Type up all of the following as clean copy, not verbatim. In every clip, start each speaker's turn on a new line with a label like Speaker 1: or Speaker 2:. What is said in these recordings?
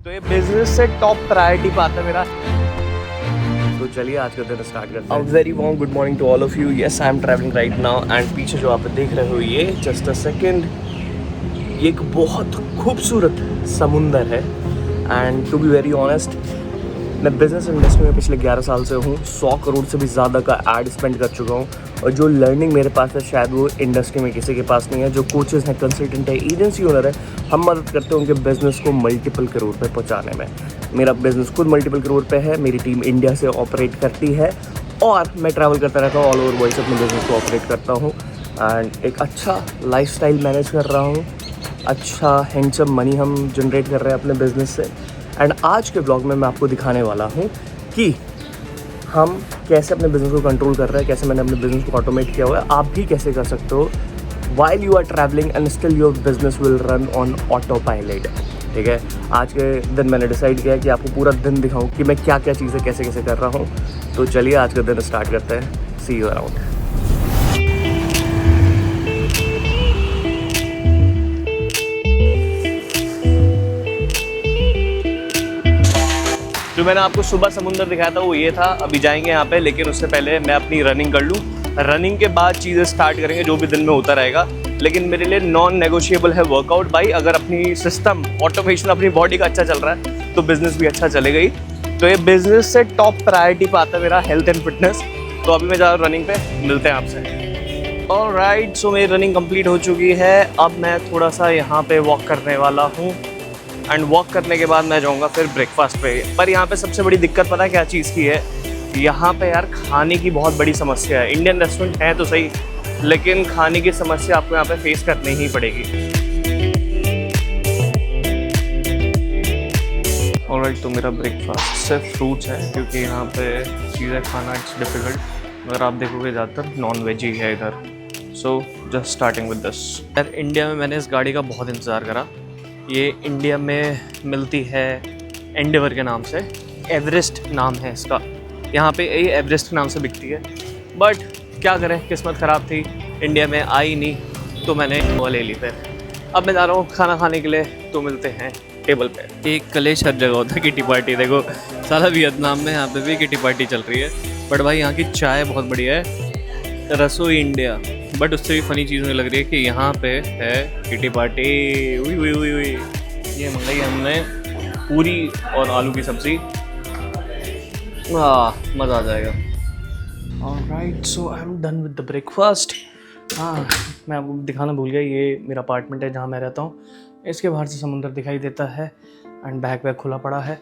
Speaker 1: तो ये बिजनेस से टॉप प्रायोरिटी पाता है मेरा। तो चलिए आज का दिन स्टार्ट करते हैं। Very warm good morning to all of you. Yes, I am travelling right now and पीछे जो आप देख रहे हो ये जस्ट अ सेकेंड, ये एक बहुत खूबसूरत समुंदर है। And to be very honest, मैं बिज़नेस इंडस्ट्री में पिछले 11 साल से हूँ। 100 करोड़ से भी ज़्यादा का एड स्पेंड कर चुका हूँ और जो लर्निंग मेरे पास है शायद वो इंडस्ट्री में किसी के पास नहीं है। जो कोचेज़ हैं, कंसल्टेंट है, एजेंसी ओनर है, हम मदद करते हैं उनके बिज़नेस को मल्टीपल करोड़ पे पहुँचाने में। मेरा बिज़नेस खुद मल्टीपल करोड़ पे है, मेरी टीम इंडिया से ऑपरेट करती है और मैं ट्रैवल करता रहता हूँ, ऑल ओवर वर्ल्ड से अपने बिज़नेस को ऑपरेट करता हूँ एंड एक अच्छा लाइफस्टाइल मैनेज कर रहा हूँ। अच्छा हैंडसम मनी हम जनरेट कर रहे हैं अपने बिज़नेस से। एंड आज के ब्लॉग में मैं आपको दिखाने वाला हूँ कि हम कैसे अपने बिज़नेस को कंट्रोल कर रहे हैं, कैसे मैंने अपने बिज़नेस को ऑटोमेट किया हुआ है। आप भी कैसे कर सकते हो while you are travelling and still your business will run on autopilot. ठीक है, आज के दिन मैंने डिसाइड किया कि आपको पूरा दिन दिखाऊं कि मैं क्या क्या चीज़ें कैसे कैसे कर रहा हूँ। तो चलिए आज का दिन स्टार्ट करते हैं। सी यू अराउंड। जो मैंने आपको सुबह समुंदर दिखाया था वो ये था। अभी जाएंगे यहाँ पे, लेकिन उससे पहले मैं अपनी रनिंग कर लूँ। रनिंग के बाद चीज़ें स्टार्ट करेंगे जो भी दिन में होता रहेगा। लेकिन मेरे लिए नॉन नेगोशिएबल है वर्कआउट भाई। अगर अपनी सिस्टम ऑटोमेशन अपनी बॉडी का अच्छा चल रहा है तो बिज़नेस भी अच्छा चलेगा ही। तो ये बिज़नेस से टॉप प्रायोरिटी पाता है मेरा हेल्थ एंड फिटनेस। तो अभी मैं जा रहा हूँ रनिंग पे, मिलते हैं आपसे। ऑलराइट, सो मेरी रनिंग कंप्लीट हो चुकी है। अब मैं थोड़ा सा यहाँ पे वॉक करने वाला हूँ एंड वॉक करने के बाद मैं जाऊँगा फिर ब्रेकफास्ट पे। पर यहाँ पे सबसे बड़ी दिक्कत पता है क्या चीज़ की है? यहाँ पे यार खाने की बहुत बड़ी समस्या है। इंडियन रेस्टोरेंट है तो सही, लेकिन खाने की समस्या आपको यहाँ पे फेस करनी ही पड़ेगी। ऑलराइट, तो मेरा ब्रेकफास्ट सिर्फ फ्रूट्स है क्योंकि यहाँ पे चीज़ें खाना इट्स डिफ़िकल्ट। अगर आप देखोगे ज़्यादातर नॉन वेज ही है इधर। So just starting with this. यार इंडिया में मैंने इस गाड़ी का बहुत इंतज़ार करा। ये इंडिया में मिलती है एंडेवर के नाम से, एवरेस्ट नाम है इसका। यहाँ पे ये एवरेस्ट के नाम से बिकती है, बट क्या करें, किस्मत ख़राब थी, इंडिया में आई नहीं तो मैंने वो ले ली। फिर अब मैं जा रहा हूँ खाना खाने के लिए, तो मिलते हैं टेबल पे। एक कलेश हर जगह होता है किटी पार्टी। देखो साला वियतनाम में यहाँ पे भी किटी पार्टी चल रही है, बट भाई यहाँ की चाय बहुत बढ़िया है। रसोई इंडिया, बट उससे भी फनी चीज़ मुझे लग रही है कि यहाँ पे है किटी पार्टी। उई उई उई उई, ये मंगाई हमने पूरी और आलू की सब्ज़ी। मज़ा आ जाएगा। Alright, so I am done with the breakfast. हाँ, मैं आपको दिखाना भूल गया, ये मेरा अपार्टमेंट है जहाँ मैं रहता हूँ। इसके बाहर से समुंदर दिखाई देता है एंड बैग खुला पड़ा है।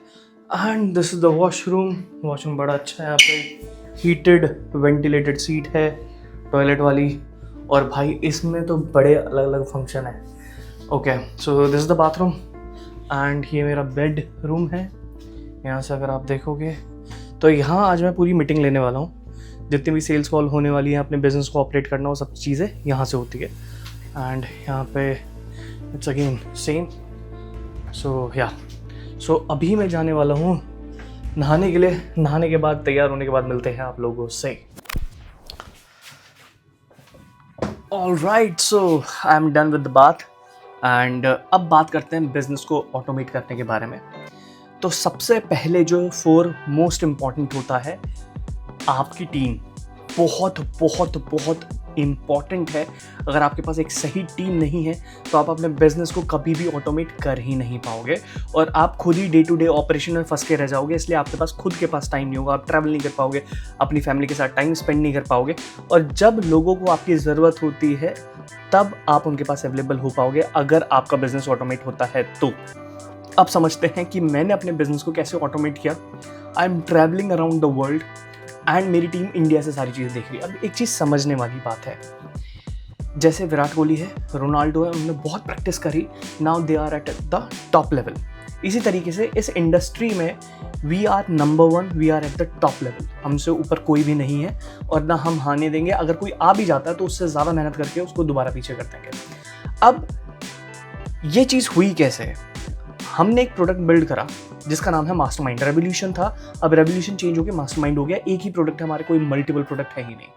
Speaker 1: And this is the washroom. Washroom बड़ा अच्छा है, यहाँ पे हीटेड वेंटिलेटेड सीट है टॉयलेट वाली। और भाई इसमें तो बड़े अलग अलग फंक्शन है। Okay, so this is the bathroom and ये मेरा बेड रूम है। यहाँ से अगर आप देखोगे तो यहाँ आज मैं पूरी मीटिंग लेने वाला हूँ। जितनी भी सेल्स कॉल होने वाली हैं, अपने बिज़नेस को ऑपरेट करना, वो सब चीज़ें यहाँ से होती है। एंड यहाँ पे इट्स अगेन सेम। सो अभी मैं जाने वाला हूँ नहाने के लिए। नहाने के बाद, तैयार होने के बाद मिलते हैं आप लोगों से। Alright, so I am done with the bath and अब बात करते हैं बिज़नेस को ऑटोमेट करने के बारे में। तो सबसे पहले जो 4 मोस्ट इम्पॉर्टेंट होता है, आपकी टीम बहुत बहुत बहुत इम्पॉर्टेंट है। अगर आपके पास एक सही टीम नहीं है तो आप अपने बिजनेस को कभी भी ऑटोमेट कर ही नहीं पाओगे और आप खुद ही डे टू डे ऑपरेशन में फंस के रह जाओगे। इसलिए आपके पास खुद के पास टाइम नहीं होगा, आप ट्रैवल नहीं कर पाओगे, अपनी फैमिली के साथ टाइम स्पेंड नहीं कर पाओगे। और जब लोगों को आपकी ज़रूरत होती है तब आप उनके पास अवेलेबल हो पाओगे, अगर आपका बिजनेस ऑटोमेट होता है तो। अब समझते हैं कि मैंने अपने बिजनेस को कैसे ऑटोमेट किया। आई am travelling around the world and मेरी टीम इंडिया से सारी चीज़ें देख रही है। अब एक चीज़ समझने वाली बात है, जैसे विराट कोहली है, रोनाल्डो है, उन्होंने बहुत प्रैक्टिस करी, now they are at the top level. इसी तरीके से इस इंडस्ट्री में we are number 1, we are at the top level. हमसे ऊपर कोई भी नहीं है और ना हम हारने देंगे। अगर कोई आ भी जाता है तो उससे ज़्यादा मेहनत करके उसको दोबारा पीछे कर देंगे। अब ये चीज़ हुई कैसे? हमने एक प्रोडक्ट बिल्ड करा जिसका नाम है मास्टरमाइंड। रेवोल्यूशन था, अब रेवोल्यूशन चेंज हो गया, मास्टरमाइंड हो गया। एक ही प्रोडक्ट है हमारे, कोई मल्टीपल प्रोडक्ट है ही नहीं।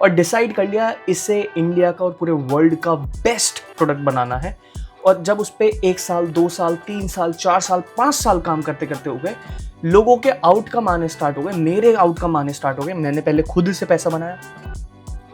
Speaker 1: और डिसाइड कर लिया इससे इंडिया का और पूरे वर्ल्ड का बेस्ट प्रोडक्ट बनाना है और जब उस पर 1 साल, 2 साल, 3 साल, 4 साल, 5 साल काम करते करते हो गए, लोगों के आउटकम आने स्टार्ट हो गए, मेरे आउटकम आने स्टार्ट हो गए। मैंने पहले खुद से पैसा बनाया,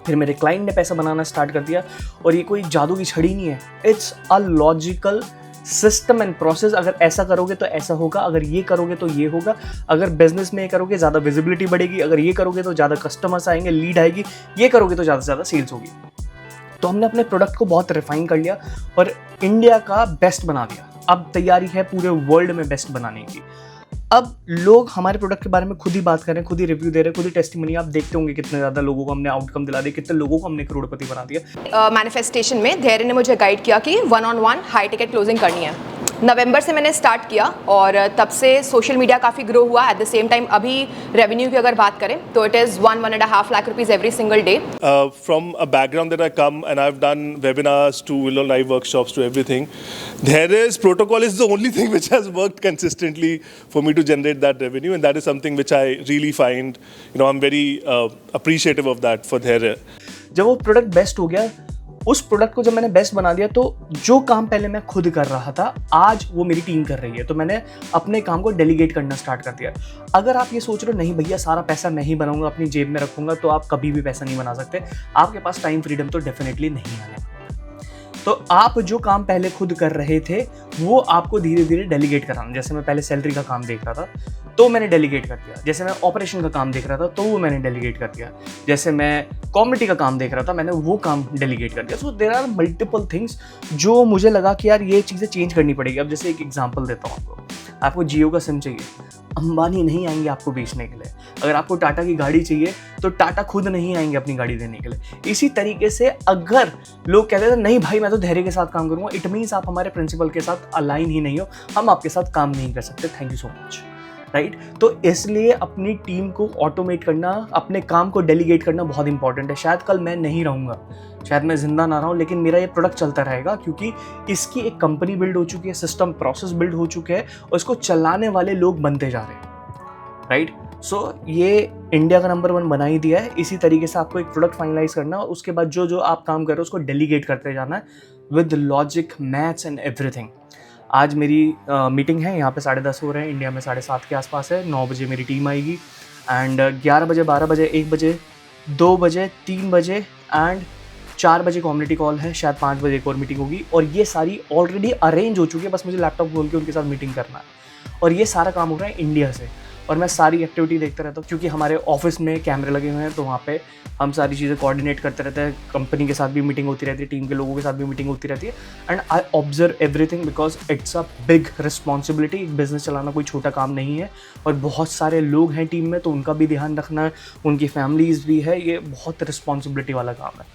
Speaker 1: फिर मेरे क्लाइंट ने पैसा बनाना स्टार्ट कर दिया। और ये कोई जादू की छड़ी नहीं है, it's a logical system and process. अगर ऐसा करोगे तो ऐसा होगा, अगर ये करोगे तो ये होगा, अगर बिजनेस में ये करोगे ज़्यादा विजिबिलिटी बढ़ेगी, अगर ये करोगे तो ज़्यादा कस्टमर्स आएंगे, लीड आएगी, ये करोगे तो ज़्यादा से ज़्यादा सेल्स होगी। तो हमने अपने प्रोडक्ट को बहुत रिफाइन कर लिया और इंडिया का बेस्ट बना दिया। अब तैयारी है पूरे वर्ल्ड में बेस्ट बनाने की। अब लोग हमारे प्रोडक्ट के बारे में खुद ही बात कर रहे हैं, खुद ही रिव्यू दे रहे हैं, खुद ही टेस्टिमनी। आप देखते होंगे कितने ज़्यादा लोगों को हमने आउटकम दिला दिया, कितने लोगों को हमने करोड़पति बना दिया।
Speaker 2: मैनिफेस्टेशन में धैर्य ने मुझे गाइड किया कि 1-on-1 हाई टिकट क्लोजिंग करनी है। नवंबर से मैंने स्टार्ट किया और तब से सोशल मीडिया काफ़ी ग्रो हुआ। एट द सेम टाइम अभी रेवेन्यू की अगर बात करें तो it is 1.5 lakh rupees every single day.
Speaker 3: From a background that I come and I've done webinars to live workshops to everything, there is protocol is the only thing which has worked consistently for me to generate that revenue, and that is something which I really find, I'm very appreciative of that for Dhairya.
Speaker 1: जब वो product best हो गया, उस product को जब मैंने best बना दिया, तो जो काम पहले मैं खुद कर रहा था आज वो मेरी टीम कर रही है। तो मैंने अपने काम को डेलीगेट करना स्टार्ट कर दिया। अगर आप ये सोच रहे हो नहीं भैया सारा पैसा मैं ही बनाऊंगा, अपनी जेब में रखूंगा, तो आप कभी भी पैसा नहीं बना सकते। आपके पास टाइम फ्रीडम तो डेफिनेटली नहीं आने वाला। तो आप जो काम पहले खुद कर रहे थे वो आपको धीरे धीरे डेलीगेट कराना। जैसे मैं पहले सैलरी का काम देख रहा था तो मैंने डेलीगेट कर दिया। जैसे मैं ऑपरेशन का काम देख रहा था तो वो मैंने डेलीगेट कर दिया। जैसे मैं कम्युनिटी का काम देख रहा था मैंने वो काम डेलीगेट कर दिया। So there are multiple things जो मुझे लगा कि यार ये चीज़ें चेंज करनी पड़ेगी। अब जैसे एक एग्जांपल देता हूँ आपको जियो का सिम चाहिए, अंबानी नहीं आएंगे आपको बेचने के लिए। अगर आपको टाटा की गाड़ी चाहिए तो टाटा खुद नहीं आएंगे अपनी गाड़ी देने के लिए। इसी तरीके से अगर लोग कहते थे नहीं भाई मैं तो धैर्य के साथ काम करूंगा, इट मीन्स आप हमारे प्रिंसिपल के साथ अलाइन ही नहीं हो, हम आपके साथ काम नहीं कर सकते। Thank you so much. Right, तो इसलिए अपनी टीम को ऑटोमेट करना, अपने काम को डेलीगेट करना बहुत इंपॉर्टेंट है। शायद कल मैं नहीं रहूँगा, शायद मैं जिंदा ना रहूँ, लेकिन मेरा ये प्रोडक्ट चलता रहेगा क्योंकि इसकी एक कंपनी बिल्ड हो चुकी है, सिस्टम प्रोसेस बिल्ड हो चुके हैं और इसको चलाने वाले लोग बनते जा रहे हैं। राइट, सो ये इंडिया का नंबर 1 बना ही दिया है। इसी तरीके से आपको एक प्रोडक्ट फाइनलाइज करना और उसके बाद जो जो आप काम कर रहे हो उसको डेलीगेट करते जाना है with logic, maths and everything. आज मेरी मीटिंग है, यहाँ पे 10:30 हो रहे हैं, इंडिया में 7:30 के आसपास है। 9 बजे मेरी टीम आएगी एंड 11 बजे, 12 बजे, 1 बजे, 2 बजे, 3 बजे एंड 4 बजे कम्युनिटी कॉल है। शायद 5 बजे एक और मीटिंग होगी और ये सारी ऑलरेडी अरेंज हो चुकी है, बस मुझे लैपटॉप खोल के उनके साथ मीटिंग करना है। और ये सारा काम हो रहा है इंडिया से और मैं सारी एक्टिविटी देखता रहता हूँ क्योंकि हमारे ऑफिस में कैमरे लगे हुए हैं, तो वहाँ पे हम सारी चीज़ें कोऑर्डिनेट करते रहते हैं। कंपनी के साथ भी मीटिंग होती रहती है, टीम के लोगों के साथ भी मीटिंग होती रहती है and I observe everything because it's a big responsibility. Business चलाना कोई छोटा काम नहीं है और बहुत सारे लोग हैं टीम में, तो उनका भी ध्यान रखना है, उनकी फैमिलीज़ भी है, ये बहुत रिस्पॉन्सिबिलिटी वाला काम है।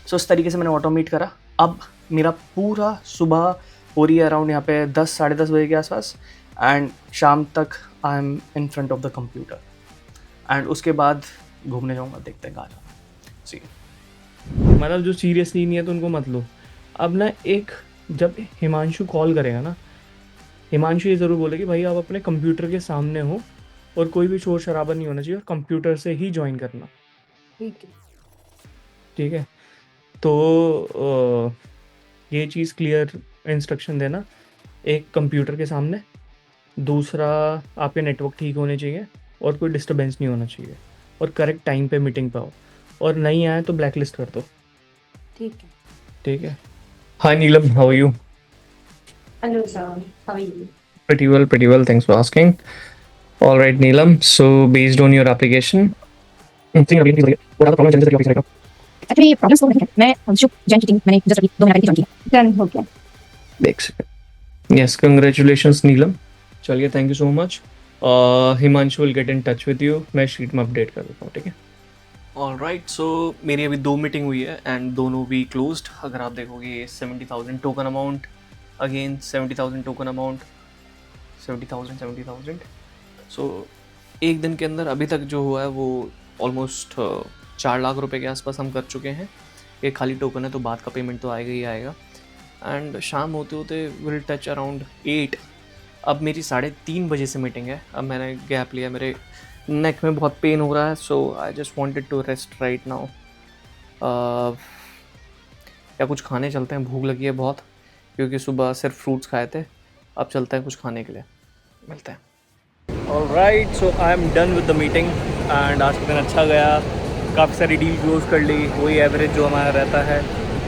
Speaker 1: सो इस तरीके से मैंने ऑटोमेट करा। अब मेरा पूरा सुबह हो रही है अराउंड यहाँ पे 10, 10:30 बजे के आसपास एंड शाम तक I am in front of the computer and उसके बाद घूमने जाऊँगा, देखते हैं कहाँ जाना। सी
Speaker 4: मतलब जो सीरियसली नहीं है तो उनको मत लो। अब ना एक जब हिमांशु कॉल करेगा ना, हिमांशु ये ज़रूर बोले कि भाई आप अपने कंप्यूटर के सामने हो और कोई भी शोर शराबा नहीं होना चाहिए और कंप्यूटर से ही ज्वाइन करना। ठीक है, तो ये चीज़ क्लियर इंस्ट्रक्शन देना। एक कंप्यूटर के सामने, दूसरा आपके नेटवर्क ठीक होने चाहिए और कोई डिस्टर्बेंस नहीं होना चाहिए और करेक्ट टाइम पे मीटिंग पे आओ और नहीं आए तो ब्लैक लिस्ट कर दो। ठीक है। Hi Neelam, how are you?
Speaker 5: Hello, sir. How are you?
Speaker 4: Pretty well, thanks for asking. All right, Neelam, so based on your application, what are the problems you're facing right now?
Speaker 5: Actually, problems तो नहीं है। मैं अंशुक जैन की team मैंने just अभी 2 महीने पहले join किया। डन हो गया।
Speaker 4: देख सकते। Yes, congratulations, Neelam. चलिए, thank you so much. Himanshu will get in touch with you. मैं शीट में अपडेट कर देता हूँ, ठीक है?
Speaker 1: ऑलराइट, सो मेरी अभी 2 मीटिंग हुई है एंड दोनों भी क्लोज्ड। अगर आप देखोगे 70,000 token amount, again 70,000 token amount, 70,000। सो एक दिन के अंदर अभी तक जो हुआ है वो ऑलमोस्ट 4 लाख रुपए के आसपास हम कर चुके हैं। ये खाली टोकन है तो बाद का पेमेंट तो आएगा ही आएगा एंड शाम होते होते विल टच अराउंड 8। अब मेरी 3:30 बजे से मीटिंग है। अब मैंने गैप लिया, मेरे नेक में बहुत पेन हो रहा है, so I just wanted to rest right now. या कुछ खाने चलते हैं, भूख लगी है बहुत। क्योंकि सुबह सिर्फ फ्रूट्स खाए थे। अब चलते हैं कुछ खाने के लिए, मिलते हैं। Alright, so I am done with the meeting and आज का दिन अच्छा गया। काफ़ी सारी डील क्लोज कर ली, वही एवरेज जो हमारा रहता है।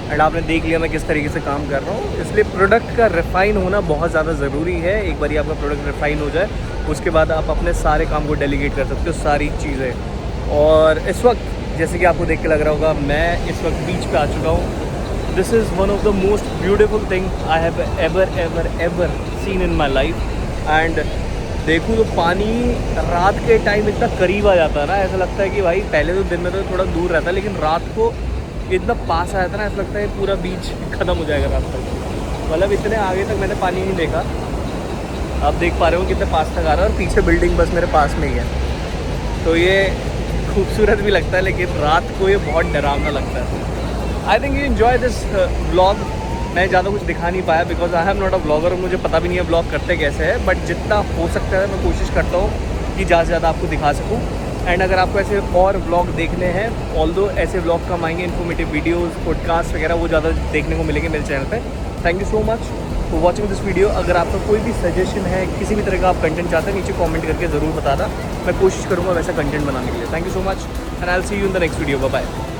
Speaker 1: एंड आपने देख लिया मैं किस तरीके से काम कर रहा हूँ, इसलिए प्रोडक्ट का रिफ़ाइन होना बहुत ज़्यादा ज़रूरी है। एक बार आपका प्रोडक्ट रिफ़ाइन हो जाए, उसके बाद आप अपने सारे काम को डेलीगेट कर सकते हो, सारी चीज़ें। और इस वक्त जैसे कि आपको देख के लग रहा होगा, मैं इस वक्त बीच पे आ चुका हूँ। This is one of the most beautiful thing I have ever seen in my life. And देखूँ तो पानी रात के टाइम इतना करीब आ जाता है ना, ऐसा लगता है कि भाई पहले तो दिन में तो थोड़ा दूर रहता है, लेकिन रात को इतना पास आ जाता है ना, ऐसा लगता है पूरा बीच ख़त्म हो जाएगा रात तक। मतलब इतने आगे तक मैंने पानी नहीं देखा। आप देख पा रहे हो कितने पास तक आ रहा है, और पीछे बिल्डिंग बस मेरे पास में ही है। तो ये खूबसूरत भी लगता है, लेकिन रात को ये बहुत डरावना लगता है। I think you enjoy this vlog. मैं ज़्यादा कुछ दिखा नहीं पाया because I am not a blogger, और मुझे पता भी नहीं है ब्लॉग करते कैसे है। बट जितना हो सकता है मैं कोशिश करता हूँ कि ज़्यादा से ज़्यादा आपको दिखा सकूँ। एंड अगर आपको ऐसे और व्लॉग देखने हैं, ऑल्दो ऐसे व्लॉग कम आएंगे, इन्फॉर्मेटिव वीडियोस, पॉडकास्ट वगैरह वो ज़्यादा देखने को मिलेंगे मेरे चैनल पे। Thank you so much for watching this video. अगर आपका कोई भी सजेशन है, किसी भी तरह का आप कंटेंट चाहते हैं, नीचे कमेंट करके ज़रूर बताना। मैं कोशिश करूँगा वैसा कंटेंट बनाने के लिए। Thank you so much and I will see you in the next video. Bye bye.